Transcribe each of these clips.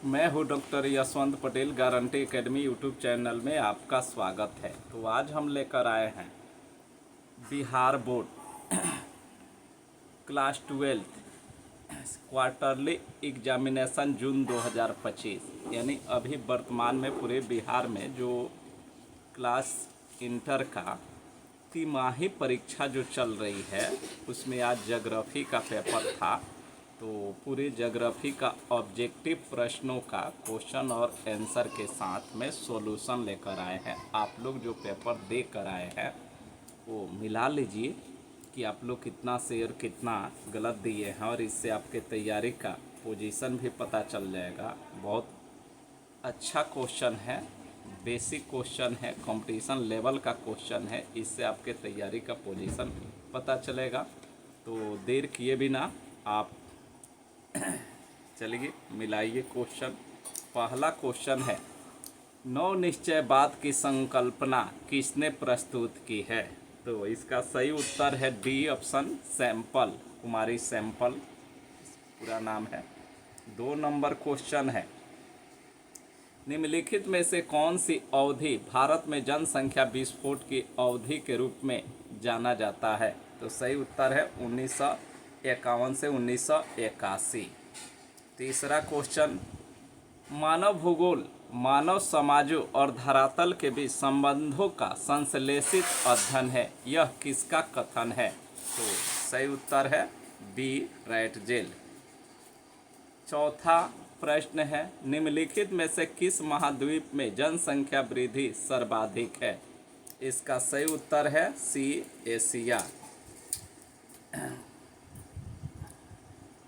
मैं हूं doctor Yashwant Patel. Guarantee academy YouTube channel में आपका स्वागत है। तो आज हम लेकर आए हैं Bihar board class 12 quarterly examination June 2025, यानी अभी वर्तमान में पूरे बिहार में जो क्लास इंटर का तिमाही परीक्षा जो चल रही है उसमें आज ज्योग्राफी का पेपर था। तो पूरे ज्योग्राफी का ऑब्जेक्टिव प्रश्नों का क्वेश्चन और आंसर के साथ में सॉल्यूशन लेकर आए हैं। आप लोग जो पेपर दे कर आए हैं वो मिला लीजिए कि आप लोग कितना सही और कितना गलत दिए हैं, और इससे आपके तैयारी का पोजीशन भी पता चल जाएगा। बहुत अच्छा क्वेश्चन है, बेसिक क्वेश्चन है, कंपटीशन लेवल का क्वेश्चन है। इससे आपके तैयारी का पोजीशन पता चलेगा। तो देर किए बिना आप चलिए मिलाइए क्वेश्चन। पहला क्वेश्चन है, नौ निश्चयवाद की संकल्पना किसने प्रस्तुत की है? तो इसका सही उत्तर है डी ऑप्शन, सैंपल, कुमारी सैंपल पूरा नाम है। 2 नंबर क्वेश्चन है, निम्नलिखित में से कौन सी अवधि भारत में जनसंख्या विस्फोट की अवधि के रूप में जाना जाता है? तो सही उत्तर है 1951 से 1981। तीसरा क्वेश्चन, मानव भूगोल मानव समाजों और धरातल के बीच संबंधों का संश्लेषित अध्ययन है, यह किसका कथन है? तो सही उत्तर है बी, रैटजेल। चौथा प्रश्न है, निम्नलिखित में से किस महाद्वीप में जनसंख्या वृद्धि सर्वाधिक है? इसका सही उत्तर है सी, एशिया।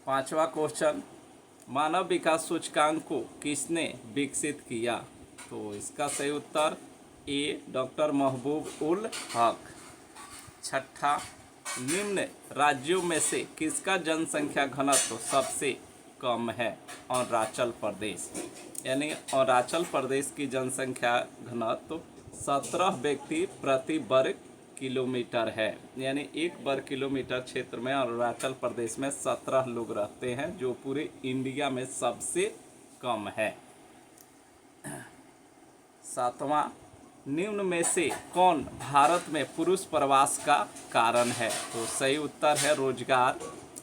पांचवा क्वेश्चन, मानव विकास सूचकांक को किसने विकसित किया? तो इसका सही उत्तर ए, डॉक्टर महबूब उल हक। छठा, निम्न राज्यों में से किसका जनसंख्या घनत्व सबसे कम है? अरुणाचल प्रदेश, यानी अरुणाचल प्रदेश की जनसंख्या घनत्व 17 व्यक्ति प्रति वर्ग किलोमीटर है, यानी 1 वर्ग किलोमीटर क्षेत्र में अरुणाचल प्रदेश में 17 लोग रहते हैं, जो पूरे इंडिया में सबसे कम है। सातवां, निम्न में से कौन भारत में पुरुष प्रवास का कारण है? तो सही उत्तर है रोजगार।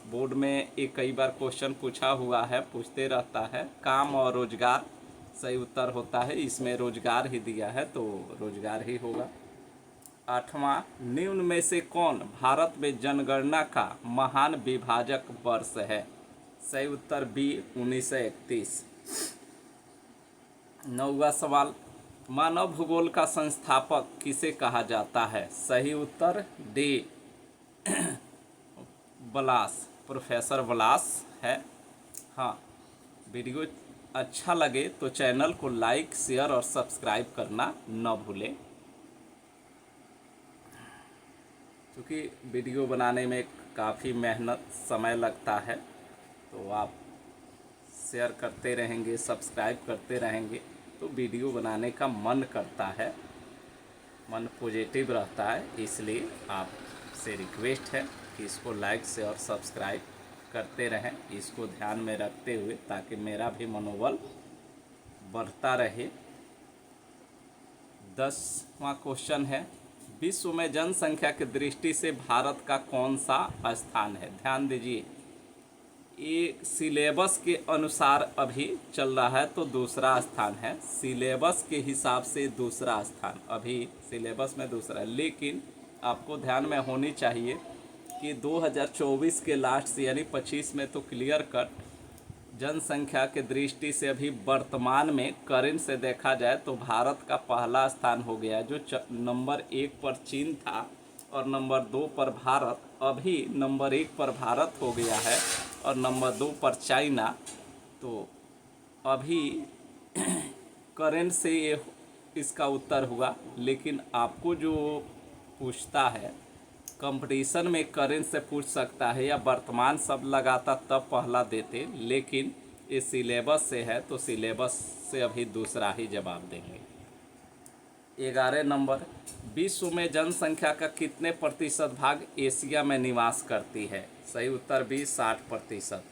बोर्ड में एक कई बार क्वेश्चन पूछा हुआ है, पूछते रहता है, काम और रोजगार सही उत्तर होता है। इसमें रोजगार ही दिया है तो रोजगार ही होगा। आठवां, निम्न में से कौन भारत में जनगणना का महान विभाजक वर्ष है? सही उत्तर बी, 1931। नौवां सवाल, मानव भूगोल का संस्थापक किसे कहा जाता है? सही उत्तर डी, ब्लास, प्रोफेसर ब्लास है। हाँ, वीडियो अच्छा लगे तो चैनल को लाइक, शेयर और सब्सक्राइब करना न भूलें, क्योंकि वीडियो बनाने में काफ़ी मेहनत समय लगता है। तो आप शेयर करते रहेंगे, सब्सक्राइब करते रहेंगे तो वीडियो बनाने का मन करता है, मन पॉजिटिव रहता है। इसलिए आपसे रिक्वेस्ट है कि इसको लाइक से और सब्सक्राइब करते रहें, इसको ध्यान में रखते हुए, ताकि मेरा भी मनोबल बढ़ता रहे। 10वां क्वेश्चन है, विश्व में जनसंख्या की दृष्टि से भारत का कौन सा स्थान है? ध्यान दीजिए, ये सिलेबस के अनुसार अभी चल रहा है तो दूसरा स्थान है। सिलेबस के हिसाब से दूसरा स्थान, अभी सिलेबस में दूसरा है, लेकिन आपको ध्यान में होनी चाहिए कि 2024 के लास्ट से यानी 25 में तो क्लियर कट जनसंख्या के दृष्टि से अभी वर्तमान में करंट से देखा जाए तो भारत का पहला स्थान हो गया। जो नंबर 1 पर चीन था और नंबर 2 पर भारत, अभी नंबर 1 पर भारत हो गया है और नंबर 2 पर चाइना। तो अभी करंट से ये इसका उत्तर हुआ, लेकिन आपको जो पूछता है कंपटीशन में करंट से पूछ सकता है या वर्तमान सब लगाता तब पहला देते, लेकिन ये सिलेबस से है तो सिलेबस से अभी दूसरा ही जवाब देंगे। 11 नंबर, विश्व में जनसंख्या का कितने प्रतिशत भाग एशिया में निवास करती है? सही उत्तर भी 60%।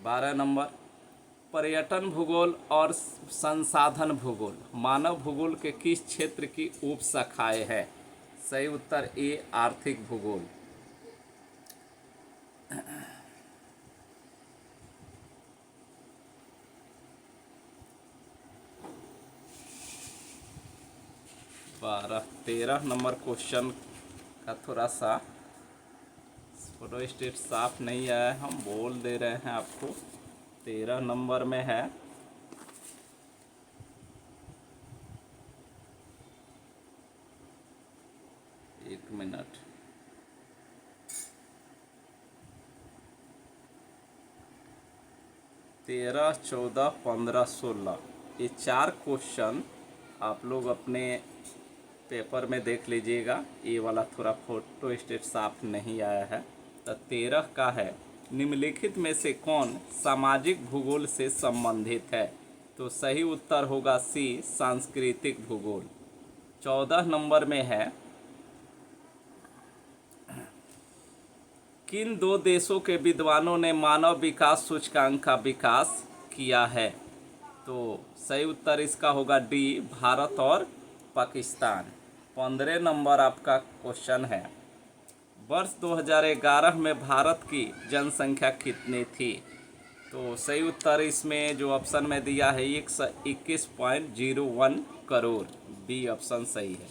12 नंबर, पर्यटन भूगोल और संसाधन भूगोल मानव भूगोल के किस क्षेत्र की उप शाखाएं है? सही उत्तर ए आर्थिक भूगोल। बारह 13 नंबर क्वेश्चन का थोड़ा सा फोटो स्टेट साफ नहीं आया, हम बोल दे रहे हैं आपको। 13 नंबर में है, एक मिनट, तेरह, 14, 15, 16 ये 4 क्वेश्चन आप लोग अपने पेपर में देख लीजिएगा। ये वाला थोड़ा फोटो स्टेट साफ नहीं आया है। तो 13 का है, निम्नलिखित में से कौन सामाजिक भूगोल से संबंधित है? तो सही उत्तर होगा सी सांस्कृतिक भूगोल। 14 नंबर में है, किन 2 देशों के विद्वानों ने मानव विकास सूचकांक का विकास किया है? तो सही उत्तर इसका होगा डी भारत और पाकिस्तान। 15 नंबर आपका क्वेश्चन है, वर्ष 2011 में भारत की जनसंख्या कितनी थी? तो सही उत्तर इसमें जो ऑप्शन में दिया है 121.01 करोड़, बी ऑप्शन सही है।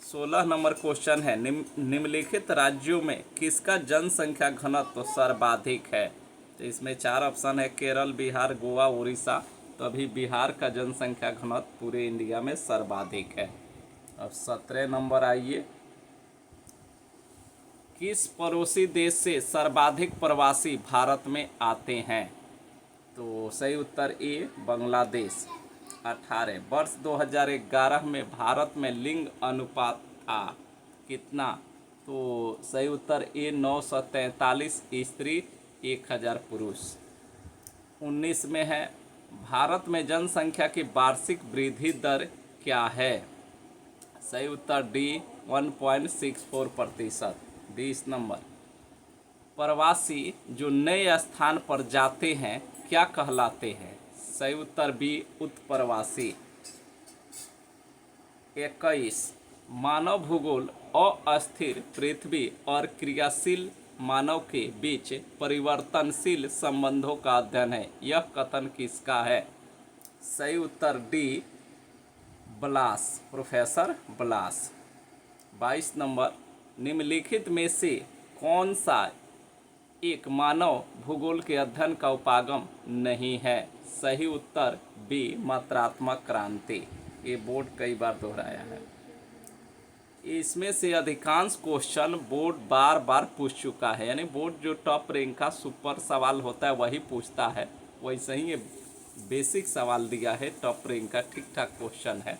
16 नंबर क्वेश्चन है, निम्नलिखित राज्यों में किसका जनसंख्या घनत्व सर्वाधिक है? तो इसमें 4 ऑप्शन है, केरल, बिहार, गोवा, उड़ीसा। तो अभी बिहार का जनसंख्या घनत्व पूरे इंडिया में सर्वाधिक है। अब 17 नंबर आइए, किस पड़ोसी देश से सर्वाधिक प्रवासी भारत में आते हैं? तो सही उत्तर ए बांग्लादेश। 18 वर्ष 2011 में भारत में लिंग अनुपात था कितना? तो सही उत्तर ए 943 स्त्री 1000 पुरुष। 19 में है, भारत में जनसंख्या की वार्षिक वृद्धि दर क्या है? सही उत्तर डी 1.64%। 20 नंबर, प्रवासी जो नए स्थान पर जाते हैं क्या कहलाते हैं? सही उत्तर बी उत्प्रवासी। 21 मानव भूगोल अस्थिर पृथ्वी और क्रियाशील मानव के बीच परिवर्तनशील संबंधों का अध्ययन है, यह कथन किसका है? सही उत्तर D Blas, professor Blas. 22 number, निम्नलिखित में से कौन सा एक मानव भूगोल के अध्ययन का उपागम नहीं है? सही उत्तर बी मात्रात्मक क्रांति। ये बोर्ड कई बार दोहराया है। इसमें से अधिकांश क्वेश्चन बोर्ड बार बार पूछ चुका है, यानी बोर्ड जो टॉप रैंक का सुपर सवाल होता है वही पूछता है, वैसे ही ये बेसिक सवाल दिया है, टॉप रैंक का ठीक ठाक क्वेश्चन है।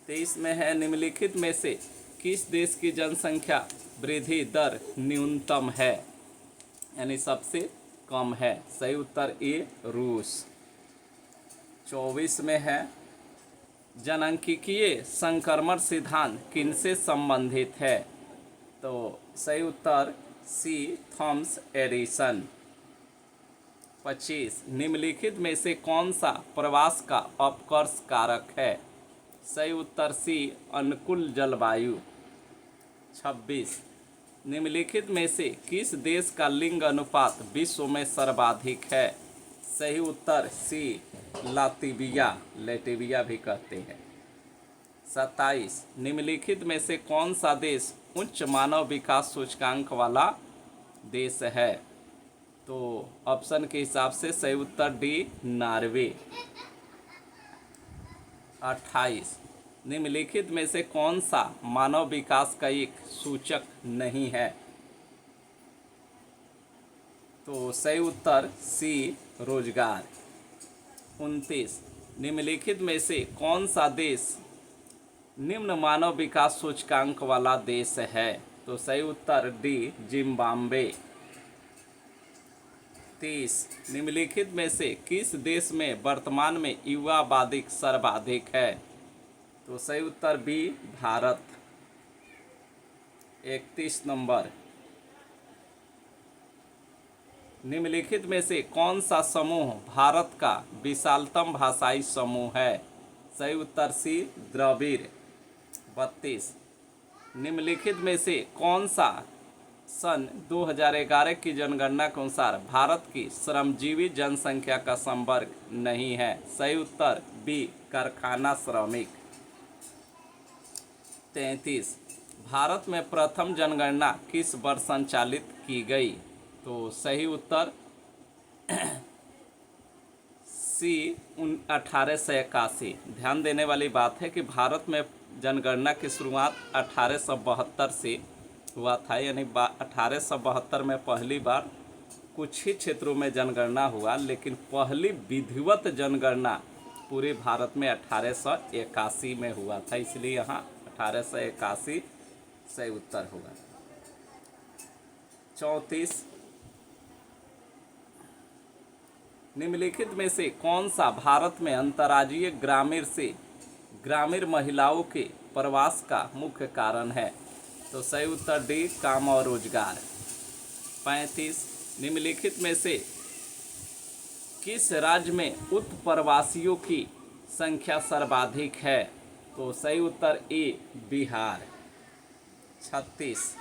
23 में है, निम्नलिखित में से किस देश की जनसंख्या वृद्धि दर न्यूनतम है, यानी सबसे कम है? सही उत्तर ए रूस। 24 में है, जनसांख्यिकीय संक्रमण सिद्धांत किनसे संबंधित है? तो सही उत्तर सी थॉमस एडिसन। 25 निम्नलिखित में से कौन सा प्रवास का अपकर्ष कारक है? सही उत्तर सी अनुकूल जलवायु। 26 निम्नलिखित में से किस देश का लिंग अनुपात विश्व में सर्वाधिक है? सही उत्तर सी लातविया, लेटविया भी कहते हैं। 27 निम्नलिखित में से कौन सा देश उच्च मानव विकास सूचकांक वाला देश है? तो ऑप्शन के हिसाब से सही उत्तर डी नॉर्वे। 28 निम्नलिखित में से कौन सा मानव विकास का एक सूचक नहीं है? तो सही उत्तर सी रोजगार। 29 निम्नलिखित में से कौन सा देश निम्न मानव विकास सूचकांक वाला देश है? तो सही उत्तर डी जिम्बाब्वे। 30 निम्नलिखित में से किस देश में वर्तमान में युवा आबादी सर्वाधिक है? तो सही उत्तर बी भारत। 31 नंबर, निम्नलिखित में से कौन सा समूह भारत का विशालतम भाषाई समूह है? सही उत्तर सी द्रविड़। 32। निम्नलिखित में से कौन सा सन 2011 की जनगणना के अनुसार भारत की श्रमजीवी जनसंख्या का संवर्ग नहीं है? सही उत्तर बी कारखाना श्रमिक। 33। भारत में प्रथम जनगणना किस वर्ष संचालित की गई? तो सही उत्तर सी 1881। ध्यान देने वाली बात है कि भारत में जनगणना की शुरुआत 1872 से हुआ था, यानी 1872 में पहली बार कुछ ही क्षेत्रों में जनगणना हुआ, लेकिन पहली विधिवत जनगणना पूरे भारत में 1881 में हुआ था, इसलिए यहाँ 1881 सही उत्तर होगा। 34। निम्नलिखित में से कौन सा भारत में अंतर्राज्यीय ग्रामीण से ग्रामीण महिलाओं के प्रवास का मुख्य कारण है? तो सही उत्तर डी काम और रोजगार। 35। निम्नलिखित में से किस राज्य में उत्प्रवासियों की संख्या सर्वाधिक है? तो सही उत्तर ए बिहार। 36।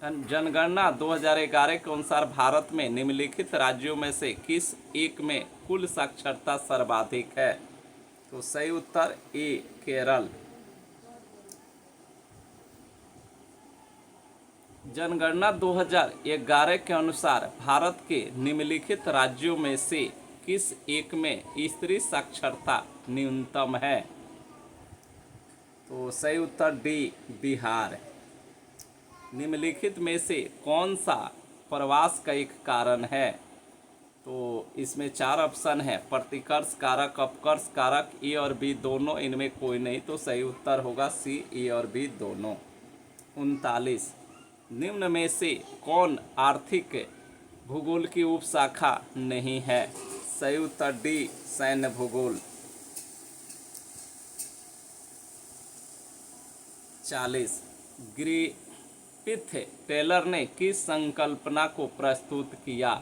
जनगणना 2011 के अनुसार भारत में निम्नलिखित राज्यों में से किस एक में कुल साक्षरता सर्वाधिक है? तो सही उत्तर ए केरल। जनगणना 2011 के अनुसार भारत के निम्नलिखित राज्यों में से किस एक में स्त्री साक्षरता न्यूनतम है? तो सही उत्तर डी बिहार। निम्नलिखित में से कौन सा प्रवास का एक कारण है? तो इसमें 4 ऑप्शन है, प्रतिकर्ष कारक, अपकर्ष कारक, ए और बी दोनों, इनमें कोई नहीं, तो सही उत्तर होगा सी ए और बी दोनों। 39। निम्न में से कौन आर्थिक भूगोल की उपशाखा नहीं है? सही उत्तर डी सैन्य भूगोल। 40। ग्रिफिथ टेलर ने किस संकल्पना को प्रस्तुत किया?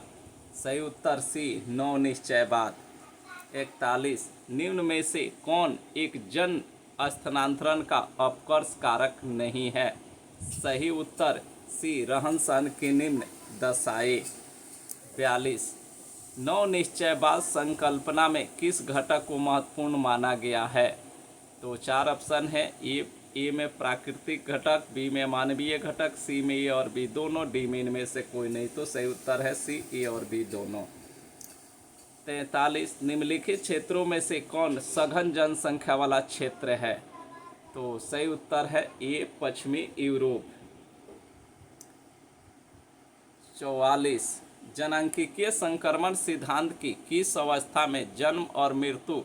सही उत्तर सी नौ निश्चयवाद। 41। निम्न में से कौन एक जन स्थानांतरण का अपकर्ष कारक नहीं है? सही उत्तर सी रहन सहन की निम्न दशाएं। 42। नौ निश्चयवाद संकल्पना में किस घटक को महत्वपूर्ण माना गया है? तो 4 ऑप्शन है, ए में प्राकृतिक घटक, बी में मानवीय घटक, सी में ए और बी दोनों, डी में इनमें से कोई नहीं, तो सही उत्तर है सी ए और बी दोनों। 43। निम्नलिखित क्षेत्रों में से कौन सघन जनसंख्या वाला क्षेत्र है? तो सही उत्तर है ए पश्चिमी यूरोप। 44। जनांकीय संक्रमण सिद्धांत की किस अवस्था में जन्म और मृत्यु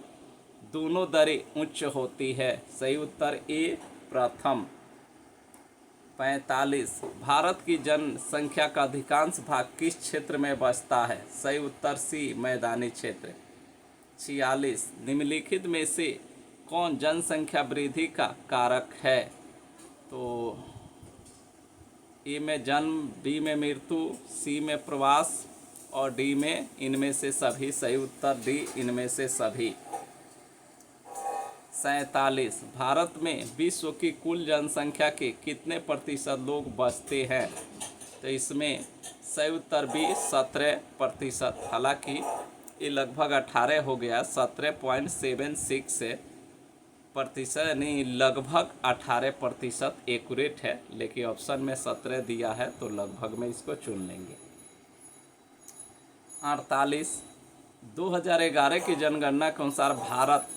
दोनों दरें उच्च होती है? सही उत्तर ए प्रथम। 45। भारत की जनसंख्या का अधिकांश भाग किस क्षेत्र में बसता है? सही उत्तर सी मैदानी क्षेत्र। 46। निम्नलिखित में से कौन जनसंख्या वृद्धि का कारक है? तो ए में जन्म, बी में मृत्यु, सी में प्रवास और डी में इनमें से सभी। सही उत्तर डी इनमें से सभी। 47। भारत में विश्व की कुल जनसंख्या के कितने प्रतिशत लोग बसते हैं? तो इसमें सही उत्तर बी 17%। हालांकि ये लगभग 18 हो गया, 17.76 प्रतिशत, यानी लगभग 18% एक्यूरेट है, लेकिन ऑप्शन में 17 दिया है तो लगभग में इसको चुन लेंगे। 48। 2011 की जनगणना के अनुसार भारत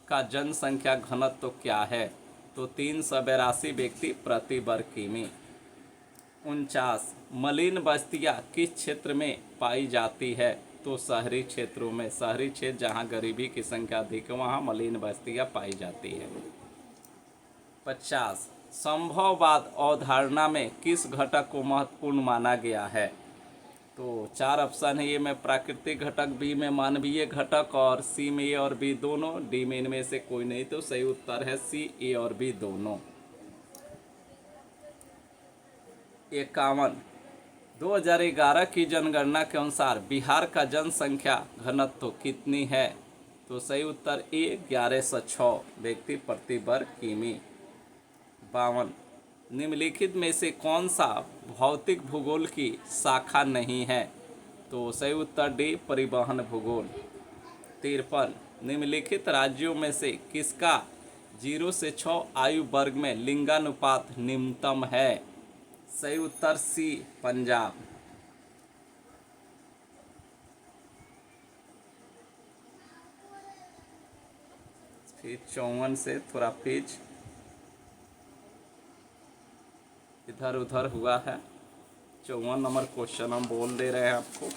का जनसंख्या घनत्व तो क्या है? तो 382 व्यक्ति प्रति वर्ग किमी। 49। मलिन बस्तियाँ किस क्षेत्र में पाई जाती है? तो शहरी क्षेत्रों में, शहरी क्षेत्र जहाँ गरीबी की संख्या अधिक है वहाँ मलिन बस्तियाँ पाई जाती है। 50। संभववाद अवधारणा में किस घटक को महत्वपूर्ण माना गया है? तो 4 ऑप्शन है, ए में प्राकृतिक घटक, बी में मानवीय घटक और सी में ए और बी दोनों, डी में इनमें से कोई नहीं, तो सही उत्तर है सी ए और बी दोनों। 51। 2011 की जनगणना के अनुसार बिहार का जनसंख्या घनत्व कितनी है? तो सही उत्तर ए 1106 व्यक्ति प्रति वर्ग किमी। 52, निम्नलिखित में से कौन सा भौतिक भूगोल की शाखा नहीं है? तो सही उत्तर डी परिवहन भूगोल। 53, निम्नलिखित राज्यों में से किसका 0 से 6 आयु वर्ग में लिंगानुपात निम्नतम है? सही उत्तर सी पंजाब। फिर 54 से थोड़ा पेज इधर उधर हुआ है। 54 नंबर क्वेश्चन हम बोल दे रहे हैं आपको।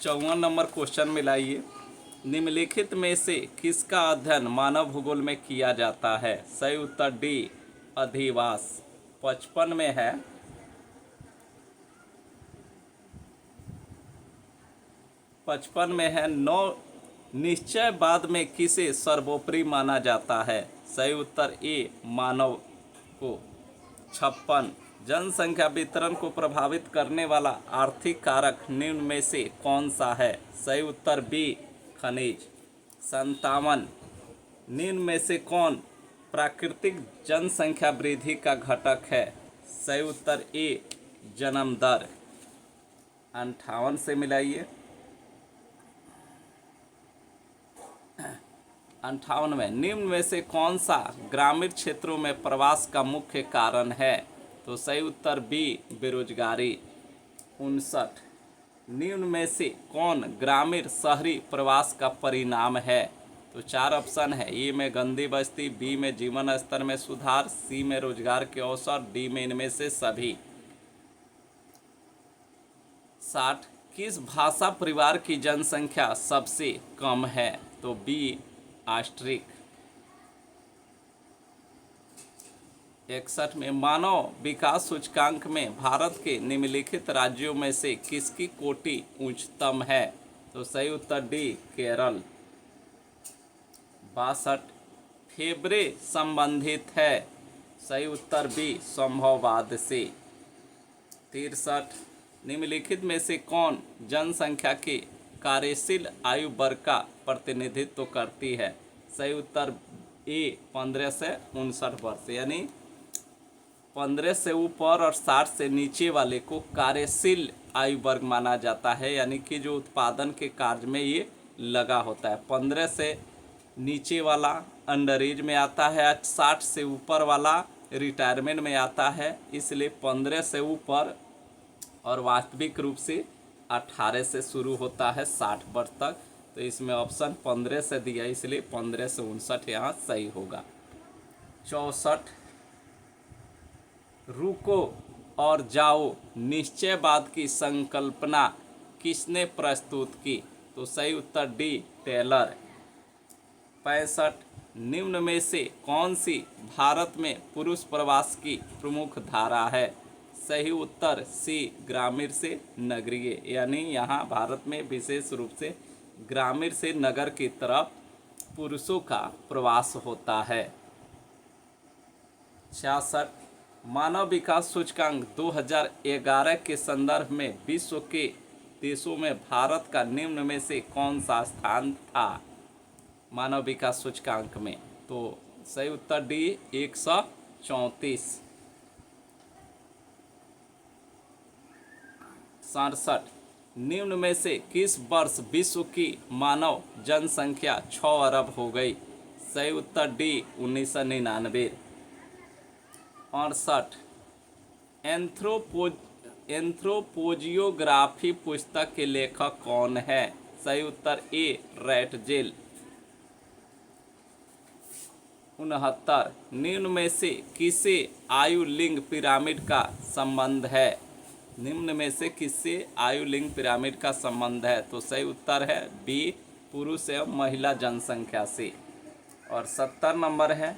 चौवन नंबर क्वेश्चन मिलाइए। निम्नलिखित में से किसका अध्ययन मानव भूगोल में किया जाता है? सही उत्तर डी अधिवास। 55 में है 9 निश्चयवाद में किसे सर्वोपरि माना जाता है? सही उत्तर ए मानव को। 56, जनसंख्या वितरण को प्रभावित करने वाला आर्थिक कारक निम्न में से कौन सा है? सही उत्तर बी खनिज। 57, निम्न में से कौन प्राकृतिक जनसंख्या वृद्धि का घटक है? सही उत्तर ए जन्म दर। 58 से मिलाइए। 58 में निम्न में से कौन सा ग्रामीण क्षेत्रों में प्रवास का मुख्य कारण है? तो सही उत्तर बी बेरोजगारी। 59, निम्न में से कौन ग्रामीण शहरी प्रवास का परिणाम है? तो 4 ऑप्शन है। ए में गंदी बस्ती, बी में जीवन स्तर में सुधार, सी में रोजगार के अवसर, डी में इनमें से सभी। 60, किस भाषा परिवार की जनसंख्या सबसे कम है? तो बी ऑस्ट्रिक। 61 में मानव विकास सूचकांक में भारत के निम्नलिखित राज्यों में से किसकी कोटि उच्चतम है? तो सही उत्तर डी केरल। 62, फेबरे संबंधित है? सही उत्तर बी संभववाद से। 63, निम्नलिखित में से कौन जनसंख्या के कार्यशील आयु वर्ग का प्रतिनिधित्व करती है? सही उत्तर ए 15 से 59 वर्ष, यानी 15 से ऊपर और 60 से नीचे वाले को कार्यशील आयु वर्ग माना जाता है, यानी कि जो उत्पादन के कार्य में ये लगा होता है। 15 से नीचे वाला अंडर एज में आता है, 60 से ऊपर वाला रिटायरमेंट में आता है। इसलिए 15 से ऊपर और वास्तविक रूप से 18 से शुरू होता है 60 वर्ष तक। तो इसमें ऑप्शन 15 से दिया, इसलिए 15 से 59 यहाँ सही होगा। 64, रुको और जाओ निश्चयवाद की संकल्पना किसने प्रस्तुत की? तो सही उत्तर डी टेलर। 65, निम्न में से कौन सी भारत में पुरुष प्रवास की प्रमुख धारा है? सही उत्तर सी ग्रामीण से नगरीय, यानी यहाँ भारत में विशेष रूप से ग्रामीण से नगर की तरफ पुरुषों का प्रवास होता है। 66, मानव विकास सूचकांक 2011 के संदर्भ में विश्व के देशों में भारत का निम्न में से कौन सा स्थान था मानव विकास सूचकांक में? तो सही उत्तर डी 134। 67, निम्न में से किस वर्ष विश्व की मानव जनसंख्या 6 अरब हो गई? सही उत्तर डी 1999। 68, एंथ्रोपोजियोग्राफी पुस्तक के लेखक कौन है? सही उत्तर ए रैटजेल। 69, निम्न में से किसे आयु लिंग पिरामिड का संबंध है? निम्न में से किससे आयु लिंग पिरामिड का संबंध है? तो सही उत्तर है बी पुरुष एवं महिला जनसंख्या से। और 70 नंबर है,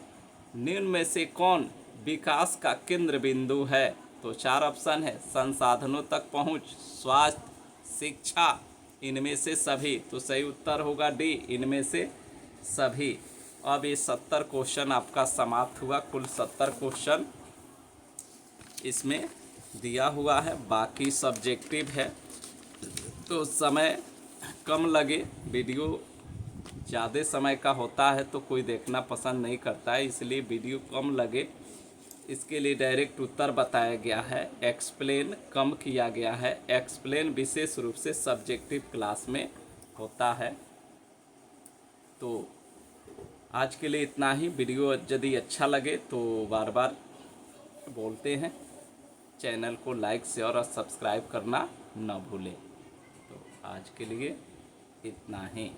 निम्न में से कौन विकास का केंद्र बिंदु है? तो 4 ऑप्शन है। संसाधनों तक पहुंच, स्वास्थ्य, शिक्षा, इनमें से सभी। तो सही उत्तर होगा डी इनमें से सभी। अब ये 70 क्वेश्चन आपका समाप्त हुआ। कुल 70 क्वेश्चन इसमें दिया हुआ है, बाकी सब्जेक्टिव है। तो समय कम लगे, वीडियो ज़्यादा समय का होता है तो कोई देखना पसंद नहीं करता है, इसलिए वीडियो कम लगे इसके लिए डायरेक्ट उत्तर बताया गया है, एक्सप्लेन कम किया गया है। एक्सप्लेन विशेष रूप से सब्जेक्टिव क्लास में होता है। तो आज के लिए इतना ही। वीडियो यदि अच्छा लगे तो बार बार बोलते हैं, चैनल को लाइक शेयर और सब्सक्राइब करना न भूलें। तो आज के लिए इतना ही।